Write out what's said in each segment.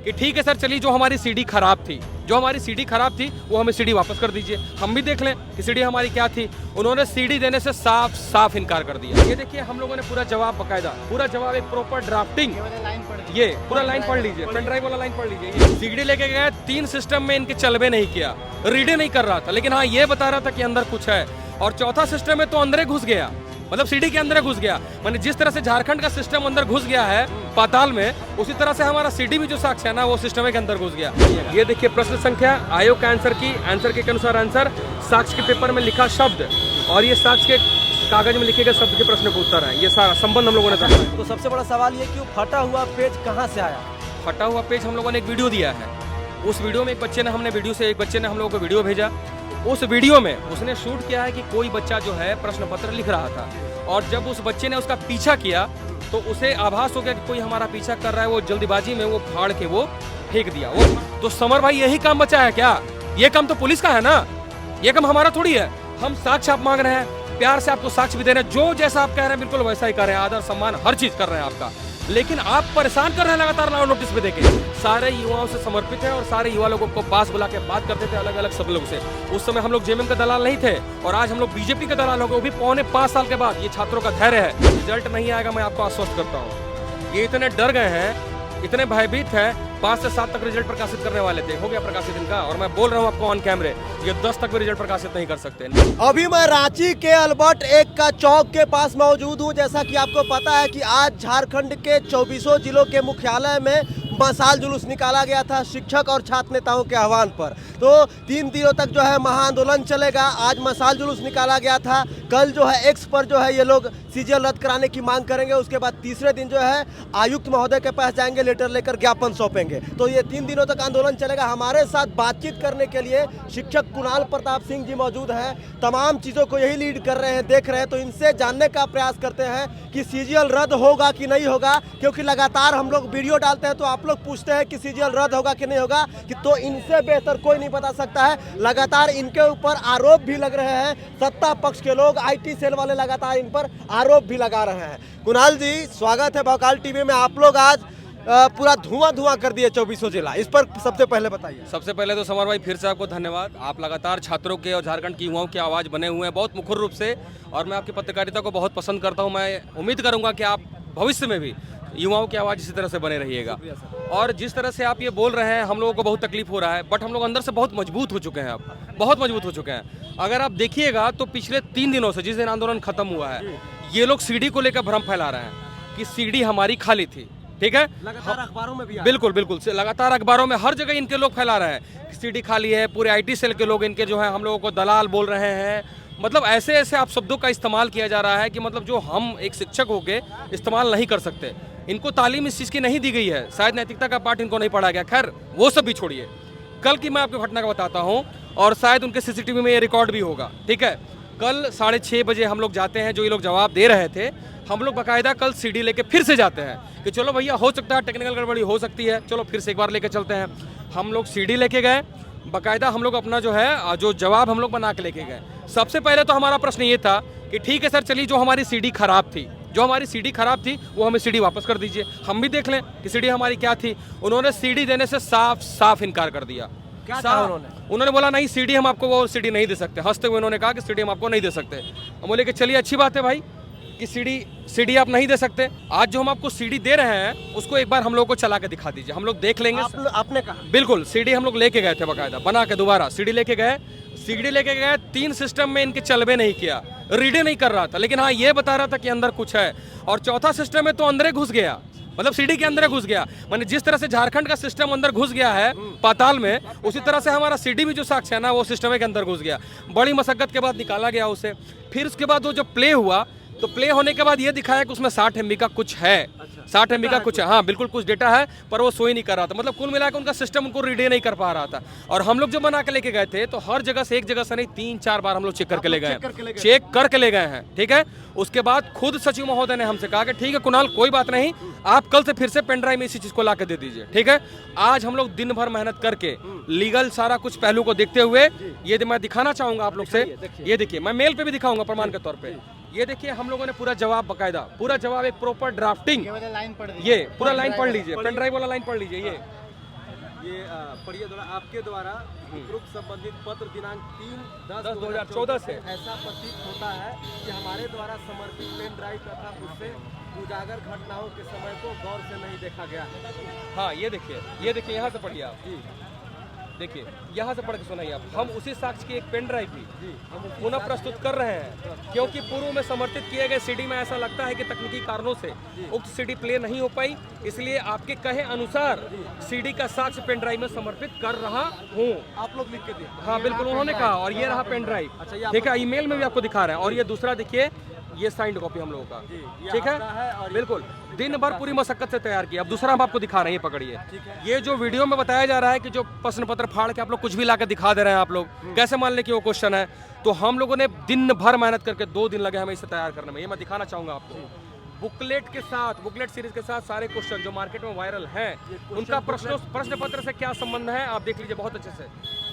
कि ठीक है सर चलिए, जो हमारी सीडी खराब थी, वो हमें सीडी वापस कर दीजिए, हम भी देख लें कि सीडी हमारी क्या थी। उन्होंने सीडी देने से साफ साफ इनकार कर दिया। ये देखिए हम लोगों ने पूरा जवाब, बकायदा पूरा जवाब, एक प्रॉपर ड्राफ्टिंग, ये पूरा लाइन पढ़ लीजिए, पेन ड्राइव वाला लाइन पढ़ लीजिए। सीडी लेके गए, 3 सिस्टम में इनके चलबे नहीं किया, रीड नहीं कर रहा था, लेकिन हाँ ये बता रहा था कि अंदर कुछ है। और चौथा सिस्टम में तो अंदर घुस गया, मतलब सीडी के अंदर घुस गया। माने जिस तरह से झारखंड का सिस्टम अंदर घुस गया है पाताल में, उसी तरह से हमारा सीडी भी जो साक्ष्य है ना, वो सिस्टम के अंदर घुस गया। ये देखिए प्रश्न संख्या, आयोग का आंसर की, आंसर के अनुसार आंसर, साक्ष्य के पेपर में लिखा शब्द और ये साक्ष्य के कागज में लिखे गए शब्द के प्रश्न का उत्तर है। ये सारा संबंध हम लोगों ने समझा। तो सबसे बड़ा सवाल ये कि वो फटा हुआ पेज कहाँ से आया? फटा हुआ पेज हम लोगों ने एक वीडियो दिया है, उस वीडियो में एक बच्चे ने हम लोगों को वीडियो भेजा। उस वीडियो में उसने शूट किया है कि कोई बच्चा जो है प्रश्न पत्र लिख रहा था, और जब उस बच्चे ने उसका पीछा किया तो उसे आभास हो गया कि कोई हमारा पीछा कर रहा है। वो जल्दीबाजी में वो फाड़ के वो फेंक दिया। वो तो समर भाई यही काम बचा है क्या? ये काम तो पुलिस का है ना, ये काम हमारा थोड़ी है। हम साक्ष्य आप मांग रहे हैं, प्यार से आपको साक्ष्य भी दे रहे हैं, जो जैसा आप कह रहे हैं बिल्कुल वैसा ही कर रहे हैं, आदर सम्मान हर चीज कर रहे हैं आपका, लेकिन आप परेशान कर रहे हैं लगातार नोटिस पे देके। सारे युवाओं से समर्पित है और सारे युवा लोगों को पास बुला के बात करते थे अलग अलग सब लोग से। उस समय हम लोग जेएमएम का दलाल नहीं थे और आज हम लोग बीजेपी के दलाल हो गए, वो भी पौने 5 साल के बाद। ये छात्रों का धैर्य है, रिजल्ट नहीं आएगा मैं आपको आश्वस्त करता हूँ। ये इतने डर गए हैं, इतने भयभीत है, 5 से 7 तक रिजल्ट प्रकाशित करने वाले थे, हो गया प्रकाशित इनका, और मैं बोल रहा हूँ आपको ऑन कैमरे, ये 10 तक भी रिजल्ट प्रकाशित नहीं कर सकते। अभी मैं रांची के अल्बर्ट 1 का चौक के पास मौजूद हूँ। जैसा कि आपको पता है कि आज झारखंड के 24 जिलों के मुख्यालय में मशाल जुलूस निकाला गया था शिक्षक और छात्र नेताओं के आह्वान पर। तो 3 दिनों तक जो है महाआंदोलन चलेगा। आज मशाल जुलूस निकाला गया था, कल जो है एक्स पर जो है ये लोग सीजीएल रद्द कराने की मांग करेंगे। उसके बाद तीसरे दिन जो है आयुक्त महोदय के पास जाएंगे, लेटर लेकर ज्ञापन सौंपेंगे। तो ये 3 दिनों तक आंदोलन चलेगा। हमारे साथ बातचीत करने के लिए शिक्षक कुणाल प्रताप सिंह जी मौजूद हैं, तमाम चीज़ों को यही लीड कर रहे हैं, देख रहे हैं। तो इनसे जानने का प्रयास करते हैं कि सीजीएल रद्द होगा कि नहीं होगा, क्योंकि लगातार हम लोग वीडियो डालते हैं तो आप लोग पूछते हैं कि सीजीएल रद्द होगा कि नहीं होगा, कि तो इनसे बेहतर कोई नहीं बता सकता है। लगातार इनके ऊपर आरोप भी लग रहे हैं, सत्ता पक्ष के लोग, आईटी सेल वाले लगातार इन पर आरोप भी लगा रहे हैं। कुणाल जी, स्वागत है भौकाल टीवी में। आप लोग आज पूरा धुआं कर दिए 24 जिला, इस पर सबसे पहले बताइए। सबसे पहले तो समर भाई फिर से आपको धन्यवाद। आप लगातार छात्रों के और झारखंड की युवाओं की आवाज़ बने हुए हैं बहुत मुखर रूप से, और मैं आपकी पत्रकारिता को बहुत पसंद करता हूं। मैं उम्मीद करूंगा कि आप भविष्य में भी युवाओं की आवाज़ इसी तरह से बने रहिएगा। और जिस तरह से आप ये बोल रहे हैं, हम लोगों को बहुत तकलीफ हो रहा है, बट हम लोग अंदर से बहुत मजबूत हो चुके हैं, अब बहुत मजबूत हो चुके हैं। अगर आप देखिएगा तो पिछले 3 दिनों से, जिस दिन आंदोलन खत्म हुआ है, ये लोग सीडी को लेकर भ्रम फैला रहे हैं कि सीडी हमारी खाली थी। ठीक है, लगातार अखबारों में भी बिल्कुल लगातार अखबारों में हर जगह इनके लोग फैला रहे हैं कि सीडी खाली है। पूरे आईटी सेल के लोग इनके जो है हम लोगों को दलाल बोल रहे हैं। मतलब ऐसे ऐसे आप शब्दों का इस्तेमाल किया जा रहा है कि मतलब जो हम एक शिक्षक होके इस्तेमाल नहीं कर सकते। इनको तालीम इस चीज़ की नहीं दी गई है, शायद नैतिकता का पाठ इनको नहीं पढ़ा गया। खैर वो सब भी छोड़िए, कल की मैं आपको घटना का बताता हूँ, और शायद उनके सीसीटीवी में ये रिकॉर्ड भी होगा। ठीक है, कल 6:30 बजे हम लोग जाते हैं, जो ये लोग जवाब दे रहे थे, हम लोग बाकायदा कल सीडी लेके फिर से जाते हैं कि चलो भैया हो सकता है टेक्निकल गड़बड़ी हो सकती है, चलो फिर से एक बार लेके चलते हैं। हम लोग सीडी लेके गए, बाकायदा हम लोग अपना जो है जो जवाब हम लोग बना के लेके गए। सबसे पहले तो हमारा प्रश्न ये था कि ठीक है सर चलिए, जो हमारी सीडी खराब थी, वो हमें सीडी वापस कर दीजिए, हम भी देख लें कि सीडी हमारी क्या थी। उन्होंने सीडी देने से साफ साफ इनकार कर दिया। क्या कहा उन्होंने बोला नहीं सीडी हम आपको वो सीडी नहीं दे सकते। हंसते हुए उन्होंने कहा कि सीडी हम आपको नहीं दे सकते। हम बोले कि चलिए अच्छी बात है भाई कि सीडी आप नहीं दे सकते। आज जो हम आपको सीडी दे रहे हैं उसको एक बार हम लोग को चला के दिखा दीजिए, हम लोग देख लेंगे। आपने कहा बिल्कुल, सीडी हम लोग लेके गए थे, बाकायदा बना के दोबारा सीडी लेके गए। 3 सिस्टम में इनके चलबे नहीं किया, रीड नहीं कर रहा था, लेकिन हाँ ये बता रहा था कि अंदर कुछ है। और चौथा सिस्टम में तो अंदर घुस गया, मतलब सीडी के अंदर घुस गया। माने जिस तरह से झारखंड का सिस्टम अंदर घुस गया है पाताल में, उसी तरह से हमारा सीडी भी जो साक्ष्य है ना, वो सिस्टम के अंदर घुस गया। बड़ी मशक्कत के बाद निकाला गया उसे। फिर उसके बाद वो जब प्ले हुआ, तो प्ले होने के बाद ये दिखाया कि उसमें 60 MB का कुछ है। 60 MB का कुछ है, हाँ बिल्कुल कुछ डेटा है, पर वो सो ही नहीं कर रहा था। मतलब कुल मिलाकर उनका सिस्टम उनको रीड नहीं कर पा रहा था। और हम लोग जो बना के लेके गए थे, तो हर जगह से, एक जगह से नहीं 3-4 बार हम लोग चेक करके ले गए हैं। ठीक है, उसके बाद खुद सचिव महोदय ने हमसे कहा कि ठीक है कुणाल कोई बात नहीं, आप कल से फिर से पेन ड्राइव में इसी चीज को ला के दे दीजिए। ठीक है, आज हम लोग दिन भर मेहनत करके लीगल सारा कुछ पहलू को देखते हुए, ये मैं दिखाना चाहूंगा आप लोग से। ये देखिए, मैं मेल पे भी दिखाऊंगा प्रमाण के तौर पे। ये देखिए हम लोगों ने पूरा जवाब, बकायदा पूरा जवाब, एक प्रॉपर ड्राफ्टिंग, ये पूरा लाइन पढ़ लीजिए, पेन ड्राइव वाला लाइन पढ़ लीजिए। ये पढ़िए द्वारा आपके द्वारा उपरोक्त संबंधित पत्र दिनांक 3/10/2014 से ऐसा प्रतीत होता है कि हमारे द्वारा समर्पित पेन ड्राइव तथा उससे उजागर घटनाओं के समय को गौर से नहीं देखा गया है। हाँ ये देखिए यहाँ से पढ़िए आप जी, देखिए यहाँ से पढ़ के सुनाइए आप। हम उसी साक्ष्य की एक पेन ड्राइव भी पुनः प्रस्तुत कर रहे हैं, क्योंकि पूर्व में समर्थित किए गए सीडी में ऐसा लगता है कि तकनीकी कारणों से उक्त सीडी प्ले नहीं हो पाई, इसलिए आपके कहे अनुसार सीडी का साक्ष्य पेन ड्राइव में समर्पित कर रहा हूँ। आप लोग लिख के दिए? हाँ बिल्कुल उन्होंने कहा, और ये रहा पेन ड्राइव। अच्छा, ठीक है, ईमेल में भी आपको दिखा रहे हैं। और ये दूसरा देखिए, ये साइंड कॉपी हम लोगों का, ठीक है, बिल्कुल दिन भर पूरी मशक्कत से तैयार किया। अब दूसरा हम आपको दिखा रहे हैं, ये पकड़िए। ये जो वीडियो में बताया जा रहा है कि जो प्रश्न पत्र फाड़ के आप लोग कुछ भी लाकर दिखा दे रहे हैं, आप लोग कैसे मान लें कि वो क्वेश्चन है, तो हम लोगों ने दिन भर मेहनत करके 2 दिन लगे हमें इसे तैयार करने में। ये मैं दिखाना चाहूंगा आपको, बुकलेट के साथ, बुकलेट सीरीज के साथ सारे क्वेश्चन जो मार्केट में वायरल हैं, उनका प्रश्न पत्र से क्या संबंध है आप देख लीजिए बहुत अच्छे से।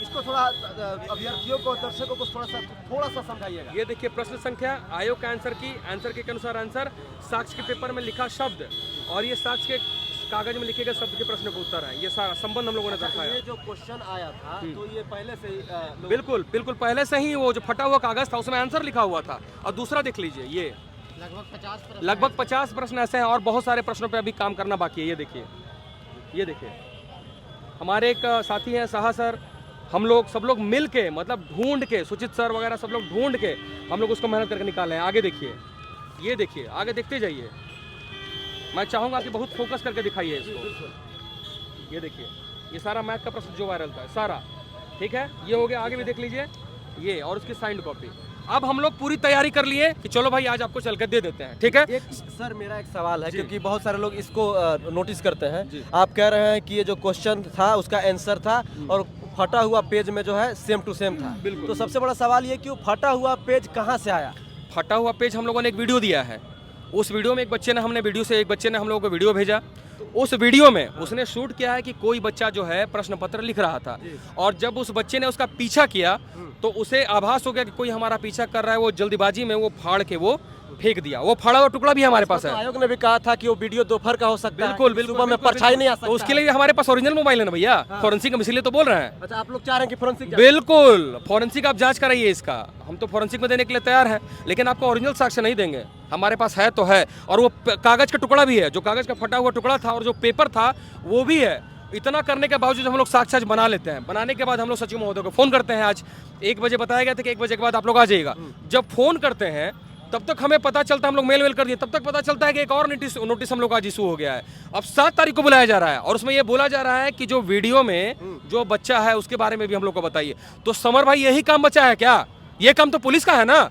इसको थोड़ा अभ्यर्थियों को, दर्शकों को थोड़ा सा समझाइएगा। ये देखिए प्रश्न संख्या, आयोग का आंसर की, आंसर के अनुसार आंसर, साक्ष्य के पेपर में लिखा शब्द, और ये साक्ष्य के कागज में लिखे गए शब्द के प्रश्न का उत्तर है। ये संबंध हम लोगों ने दर्शाया। ये जो क्वेश्चन आया था तो ये पहले से ही बिल्कुल पहले से ही वो जो फटा हुआ कागज था उसमें आंसर लिखा हुआ था। और दूसरा देख लीजिए, ये लगभग 50 प्रश्न ऐसे हैं, और बहुत सारे प्रश्नों पे अभी काम करना बाकी है। ये देखिए हमारे एक साथी हैं साहा सर, हम लोग सब लोग मिल के, मतलब ढूंढ के, सुचित सर वगैरह सब लोग ढूंढ के हम लोग उसको मेहनत करके निकाले हैं। आगे देखिए, ये देखिए, आगे देखते जाइए। मैं चाहूंगा कि बहुत फोकस करके दिखाइए इसको। ये देखिए, ये सारा मैथ का प्रश्न जो वायरल था सारा, ठीक है, ये हो गया। आगे भी देख लीजिए ये, और उसकी साइंड कॉपी। अब हम लोग पूरी तैयारी कर लिए कि चलो भाई आज आपको चल कर दे देते हैं, ठीक है। सर मेरा एक सवाल है, क्योंकि बहुत सारे लोग इसको नोटिस करते हैं। आप कह रहे हैं कि ये जो क्वेश्चन था उसका आंसर था, और फटा हुआ पेज में जो है सेम टू सेम था। तो सबसे बड़ा सवाल ये कि फटा हुआ पेज कहाँ से आया? फटा हुआ पेज हम लोगों ने एक वीडियो दिया है, उस वीडियो में एक बच्चे ने हम लोगों को वीडियो भेजा। उस वीडियो में उसने शूट किया है कि कोई बच्चा जो है प्रश्न पत्र लिख रहा था, और जब उस बच्चे ने उसका पीछा किया तो उसे आभास हो गया कि कोई हमारा पीछा कर रहा है। वो जल्दीबाजी में वो फाड़ के वो फेंक दिया। वो फाड़ा हुआ टुकड़ा भी हमारे पास है। आयोग ने भी कहा था कि वो वीडियो दोपहर का हो सकता है, बिल्कुल सुबह में परछाई नहीं आ सकता। तो उसके लिए हमारे पास ओरिजिनल मोबाइल है ना भैया, फॉरेंसिक हम इसीलिए तो बोल रहे हैं। अच्छा, आप लोग चाह रहे हैं कि फॉरेंसिक? बिल्कुल, फॉरेंसिक आप जांच कराइए इसका, हम तो फॉरेंसिक में देने के लिए तैयार हैं, लेकिन आपको ओरिजिनल साक्ष्य नहीं देंगे। हमारे पास है तो है, और वो कागज का टुकड़ा भी है, जो कागज का फटा हुआ टुकड़ा था, और जो पेपर था वो भी है। इतना करने के बावजूद हम लोग साक्ष्य आज बना लेते हैं। बनाने के बाद हम लोग सचिव महोदय को फोन करते हैं। आज 1 बजे बताया गया था कि 1 बजे के बाद आप लोग आ जाइएगा। जब फोन करते हैं तब तक हमें पता चलता है, हम लोग मेल कर दिए, तब तक पता चलता है कि एक और नोटिस हम लोग आज इशू हो गया है। अब 7 तारीख को बुलाया जा रहा है, और उसमें ये बोला जा रहा है कि जो वीडियो में जो बच्चा है उसके बारे में भी हम लोग को बताइए। तो समर भाई, यही काम बचा है क्या? ये काम तो पुलिस का है ना,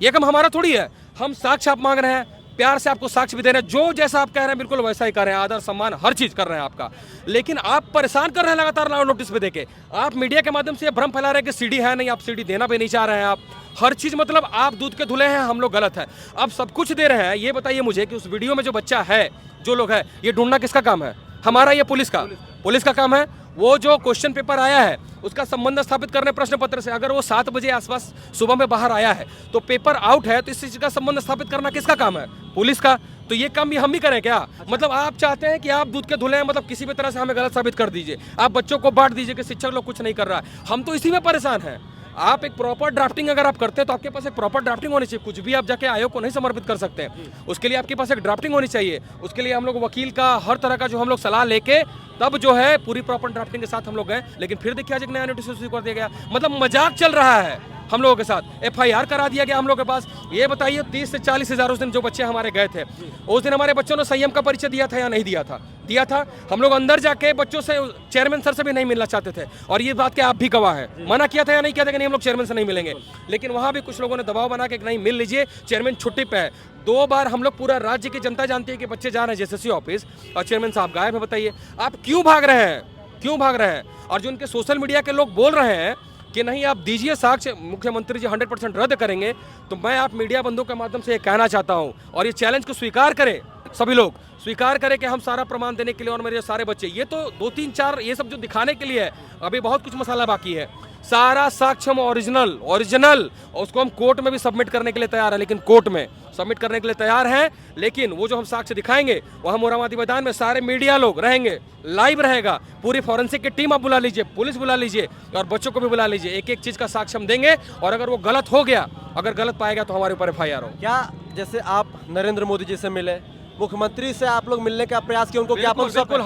ये काम हमारा थोड़ी है। हम साक्ष्य आप मांग रहे हैं, प्यार से आपको साक्ष्य भी दे रहे हैं, जो जैसा आप कह रहे हैं बिल्कुल वैसा ही कर रहे हैं, आदर सम्मान हर चीज कर रहे हैं आपका। लेकिन आप परेशान कर रहे हैं लगातार नोटिस पे देके। आप मीडिया के माध्यम से भ्रम फैला रहे हैं कि सीडी है नहीं, आप सीडी देना भी नहीं चाह रहे हैं। आप हर चीज, मतलब आप दूध के धुले हैं, हम लोग गलत है। आप सब कुछ दे रहे हैं। ये बताइए मुझे कि उस वीडियो में जो बच्चा है, जो लोग है, ये ढूंढना किसका काम है? हमारा, ये पुलिस का काम है। वो जो क्वेश्चन पेपर आया है उसका संबंध स्थापित करने प्रश्न पत्र से, अगर वो 7 बजे आसपास सुबह में बाहर आया है तो पेपर आउट है, तो इस चीज का संबंध स्थापित करना किसका काम है? पुलिस का। तो ये काम भी हम ही करें क्या? मतलब आप चाहते हैं कि आप दूध के धुले हैं, मतलब किसी भी तरह से हमें गलत साबित कर दीजिए, आप बच्चों को बांट दीजिए कि शिक्षक लोग कुछ नहीं कर रहा है। हम तो इसी में परेशान हैं। आप एक प्रॉपर ड्राफ्टिंग अगर आप करते हैं तो आपके पास एक प्रॉपर ड्राफ्टिंग होनी चाहिए। कुछ भी आप जाके आयोग को नहीं समर्पित कर सकते हैं, उसके लिए आपके पास एक ड्राफ्टिंग होनी चाहिए। उसके लिए हम लोग वकील का हर तरह का जो हम लोग सलाह लेके तब जो है पूरी प्रॉपर ड्राफ्टिंग के साथ हम लोग गए। लेकिन फिर देखिए आज एक नया नोटिस इशू कर दिया गया, मतलब मजाक चल रहा है हम लोगों के साथ। FIR करा दिया गया हम लोग के पास। ये बताइए 30 से 40 हज़ार उस दिन जो बच्चे हमारे गए थे, उस दिन हमारे बच्चों ने संयम का परिचय दिया था या नहीं दिया था? दिया था। हम लोग अंदर जाके बच्चों से, चेयरमैन सर से भी नहीं मिलना चाहते थे, और ये बात के आप भी गवाह है। मना किया था या नहीं किया था कि नहीं हम लोग चेयरमैन से नहीं मिलेंगे, लेकिन वहाँ भी कुछ लोगों ने दबाव बना के नहीं मिल लीजिए, चेयरमैन छुट्टी पे है। 2 बार हम लोग, पूरा राज्य की जनता जानती है कि बच्चे जा रहे हैं JSSC ऑफिस और चेयरमैन साहब गायब है। बताइए आप क्यों भाग रहे हैं, क्यों भाग रहे हैं? और जो उनके सोशल मीडिया के लोग बोल रहे हैं कि नहीं आप दीजिए साक्ष्य, मुख्यमंत्री जी 100% रद्द करेंगे, तो मैं आप मीडिया बंधु के माध्यम से ये कहना चाहता हूं, और ये चैलेंज को स्वीकार करें, सभी लोग स्वीकार करें कि हम सारा प्रमाण देने के लिए, और मेरे सारे बच्चे, ये तो 2, 3, 4 ये सब जो दिखाने के लिए है, अभी बहुत कुछ मसाला बाकी है। सारा साक्ष्य हम ओरिजिनल उसको हम कोर्ट में भी सबमिट करने के लिए तैयार है, लेकिन कोर्ट में सबमिट करने के लिए तैयार हैं, लेकिन वो जो हम साक्ष्य दिखाएंगे वो हम मोराबादी मैदान में सारे मीडिया लोग रहेंगे, लाइव रहेगा, पूरी फॉरेंसिक की टीम आप बुला लीजिए, पुलिस बुला लीजिए और बच्चों को भी बुला लीजिए, एक एक चीज का साक्ष्य हम देंगे। और अगर वो गलत हो गया, अगर गलत पाएगा तो हमारे ऊपर FIR हो। क्या जैसे आप नरेंद्र मोदी जी से मिले, मुख्यमंत्री से आप लोग मिलने का प्रयास किया, उनको ज्ञापन बिल्कुल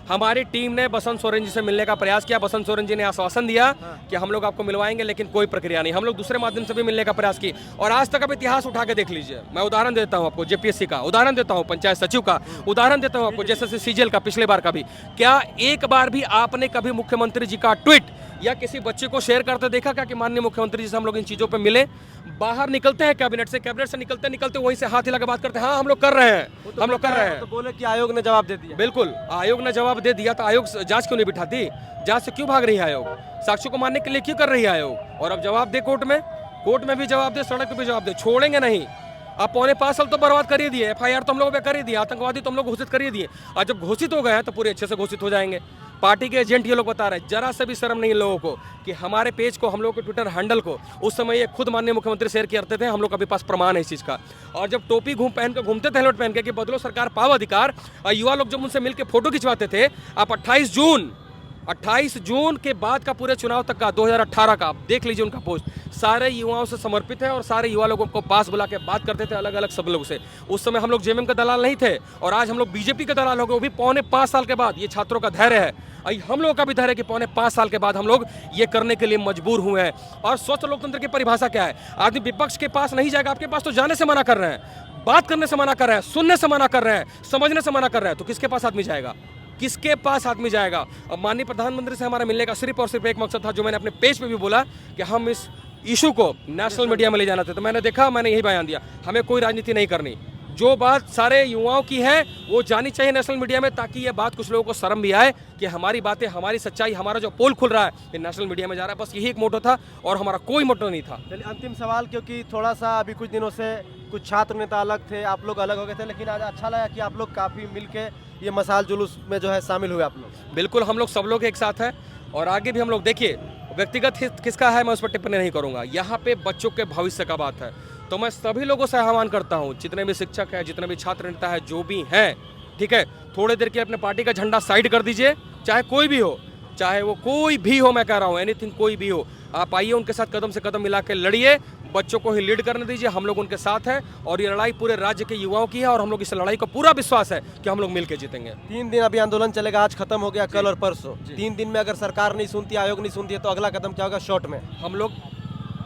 हमारी टीम ने बसंत सोरेन जी से मिलने का प्रयास किया। बसंत सोरेन जी ने आश्वासन दिया कि हम लोग आपको मिलवाएंगे, लेकिन कोई प्रक्रिया नहीं। हम लोग दूसरे माध्यम से भी मिलने का प्रयास की और आज तक अब इतिहास उठा के देख लीजिए। मैं उदाहरण देता हूं आपको, JPSC का उदाहरण देता हूं, पंचायत सचिव का उदाहरण देता हूं आपको, जैसे CGL का पिछले बार का भी। क्या एक बार भी आपने कभी मुख्यमंत्री जी का ट्वीट या किसी बच्चे को शेयर करते देखा क्या कि माननीय मुख्यमंत्री जी से हम लोग इन चीजों पे मिले? बाहर निकलते हैं कैबिनेट से निकलते वहीं से हाथ हिला के बात करते हैं, हाँ हम लोग कर रहे हैं, हम लोग कर रहे हैं। तो बोले कि आयोग ने जवाब दे दिया। बिल्कुल, आयोग ने जवाब दे दिया, तो आयोग जांच क्यों नहीं बिठाती? जांच से क्यों भाग रही है आयोग? साक्ष्यों को मानने के लिए क्यों कर रही है आयोग? और अब जवाब दे कोर्ट में भी जवाब दे, सड़क पे भी जवाब दे, छोड़ेंगे नहीं। अब 4.25 साल तो बर्बाद कर ही दिए, FIR तो हम लोगों पे कर ही दिए, आतंकवादी तो हम लोग घोषित कर ही दिए। और जब घोषित हो गए हैं तो पूरे अच्छे से घोषित हो जाएंगे। पार्टी के एजेंट ये लोग बता रहे हैं, जरा से भी शर्म नहीं इन लोगों को कि हमारे पेज को, हम लोगों के ट्विटर हैंडल को उस समय ये खुद माननीय मुख्यमंत्री शेयर करते थे। हम लोग के पास प्रमाण है इस चीज का। और जब टोपी पहन के घूमते थे, हेलमेट पहन के कि बदलो सरकार पाओ अधिकार, और युवा लोग जब उनसे मिलकर फोटो खिंचवाते थे। आप 28 जून के बाद का पूरे चुनाव तक का 2018 का आप देख लीजिए, उनका पोस्ट सारे युवाओं से समर्पित है और सारे युवा लोगों को पास बुला के बात करते थे अलग अलग सब लोगों से। उस समय हम लोग JMM का दलाल नहीं थे और आज हम लोग BJP के दलाल हो गए, वो भी 4.25 साल के बाद। ये छात्रों का धैर्य है, हम लोगों का भी धैर्य है कि 4.25 साल के बाद हम लोग ये करने के लिए मजबूर हुए हैं। और स्वस्थ लोकतंत्र की परिभाषा क्या है? आदमी विपक्ष के पास नहीं जाएगा, आपके पास तो जाने से मना कर रहे हैं, बात करने से मना कर रहे हैं, सुनने से मना कर रहे हैं, समझने से मना कर रहे हैं, तो किसके पास आदमी जाएगा? किसके पास आदमी जाएगा? अब माननीय प्रधानमंत्री से हमारा मिलने का सिर्फ और सिर्फ एक मकसद था, जो मैंने अपने पेज पे भी बोला कि हम इस इशू को नेशनल मीडिया में ले जाना था। तो मैंने देखा, मैंने यही बयान दिया, हमें कोई राजनीति नहीं करनी। जो बात सारे युवाओं की है वो जानी चाहिए नेशनल मीडिया में, ताकि ये बात कुछ लोगों को शर्म भी आए कि हमारी बातें, हमारी सच्चाई, हमारा जो पोल खुल रहा है ये नेशनल मीडिया में जा रहा है। बस यही एक मोटो था और हमारा कोई मोटो नहीं था। चलिए अंतिम सवाल, क्योंकि थोड़ा सा अभी कुछ दिनों से कुछ छात्र नेता अलग थे, आप लोग अलग हो गए थे, लेकिन आज अच्छा लगा कि आप लोग काफ़ी मिल के ये मशाल जुलूस में जो है शामिल हुए आप लोग। बिल्कुल, हम लोग सब लोग एक साथ हैं और आगे भी हम लोग, देखिए व्यक्तिगत हित किसका है मैं उस पर टिप्पणी नहीं करूंगा। यहाँ पे बच्चों के भविष्य का बात है, तो मैं सभी लोगों से आह्वान करता हूँ, जितने भी शिक्षक हैं, जितने भी छात्र नेता है, जो भी हैं, ठीक है, थोड़ी देर के अपने पार्टी का झंडा साइड कर दीजिए, चाहे कोई भी हो, चाहे वो कोई भी हो, मैं कह रहा हूँ एनीथिंग, कोई भी हो, आप आइए उनके साथ कदम से कदम मिला के लड़िए, बच्चों को ही लीड करने दीजिए, हम लोग उनके साथ हैं और ये लड़ाई पूरे राज्य के युवाओं की है और हम लोग इस लड़ाई को पूरा विश्वास है कि हम लोग मिलकर जीतेंगे। 3 दिन अभी आंदोलन चलेगा, आज खत्म हो गया, कल और परसों। 3 दिन में अगर सरकार नहीं सुनती, आयोग नहीं सुनती है, तो अगला कदम क्या होगा? शॉर्ट में हम लोग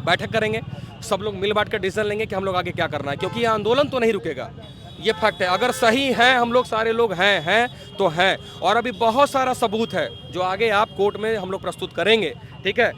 बैठक करेंगे, सब लोग मिल बांट कर डिसीजन लेंगे कि हम लोग आगे क्या करना है, क्योंकि ये आंदोलन तो नहीं रुकेगा, ये फैक्ट है। अगर सही है, हम लोग सारे लोग हैं तो हैं, और अभी बहुत सारा सबूत है जो आगे आप कोर्ट में हम लोग प्रस्तुत करेंगे, ठीक है,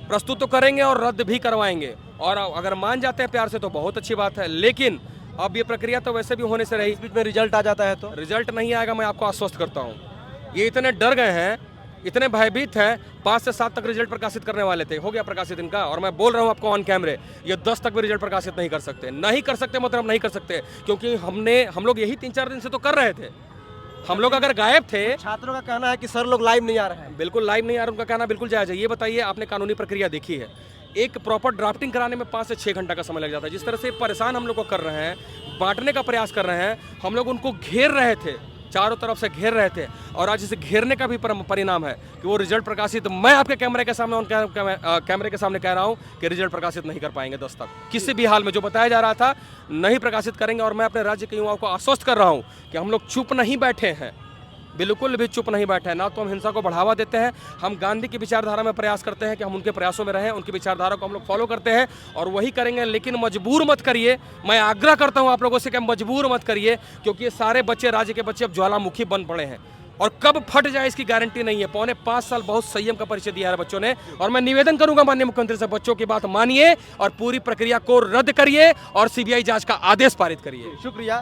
प्रस्तुत तो करेंगे और रद्द भी करवाएंगे। और अगर मान जाते हैं प्यार से तो बहुत अच्छी बात है, लेकिन अब ये प्रक्रिया तो वैसे भी होने से रही, इस बीच में रिजल्ट आ जाता है तो रिजल्ट नहीं आएगा, मैं आपको आश्वस्त करता हूँ। ये इतने डर गए हैं, इतने भयभीत हैं, 5 से 7 तक रिजल्ट प्रकाशित करने वाले थे, हो गया प्रकाशित इनका, और मैं बोल रहा हूँ आपको ऑन कैमरे, ये 10 तक भी रिजल्ट प्रकाशित नहीं कर सकते। नहीं कर सकते मतलब नहीं कर सकते, क्योंकि हम लोग यही 3-4 दिन से तो कर रहे थे। हम लोग अगर गायब थे, छात्रों का कहना है कि सर लोग लाइव नहीं आ रहे हैं। बिल्कुल लाइव नहीं आ रहा, उनका कहना बिल्कुल जायज है। ये बताइए, आपने कानूनी प्रक्रिया देखी है? एक प्रॉपर ड्राफ्टिंग कराने में 5 से 6 घंटा का समय लग जाता है। जिस तरह से परेशान हम लोग को कर रहे हैं, बांटने का प्रयास कर रहे हैं, हम लोग उनको घेर रहे थे, चारों तरफ से घेर रहे थे, और आज इसे घेरने का भी परिणाम है कि वो रिजल्ट प्रकाशित, मैं आपके कैमरे के सामने, कैमरे के सामने कह रहा हूं कि रिजल्ट प्रकाशित नहीं कर पाएंगे 10 तक, किसी भी हाल में। जो बताया जा रहा था नहीं प्रकाशित करेंगे, और मैं अपने राज्य के युवाओं को आश्वस्त कर रहा हूं कि हम लोग चुप नहीं बैठे हैं, बिल्कुल भी चुप नहीं बैठे हैं। ना तो हम हिंसा को बढ़ावा देते हैं, हम गांधी की विचारधारा में प्रयास करते हैं कि हम उनके प्रयासों में रहें, उनकी विचारधारा को हम लोग फॉलो करते हैं और वही करेंगे। लेकिन मजबूर मत करिए, मैं आग्रह करता हूं आप लोगों से कि मजबूर मत करिए, क्योंकि ये सारे बच्चे, राज्य के बच्चे अब ज्वालामुखी बन पड़े हैं और कब फट जाए इसकी गारंटी नहीं है। 4.25 साल बहुत संयम का परिचय दिया है बच्चों ने, और मैं निवेदन करूंगा माननीय मुख्यमंत्री से, बच्चों की बात मानिए और पूरी प्रक्रिया को रद्द करिए और CBI जांच का आदेश पारित करिए। शुक्रिया।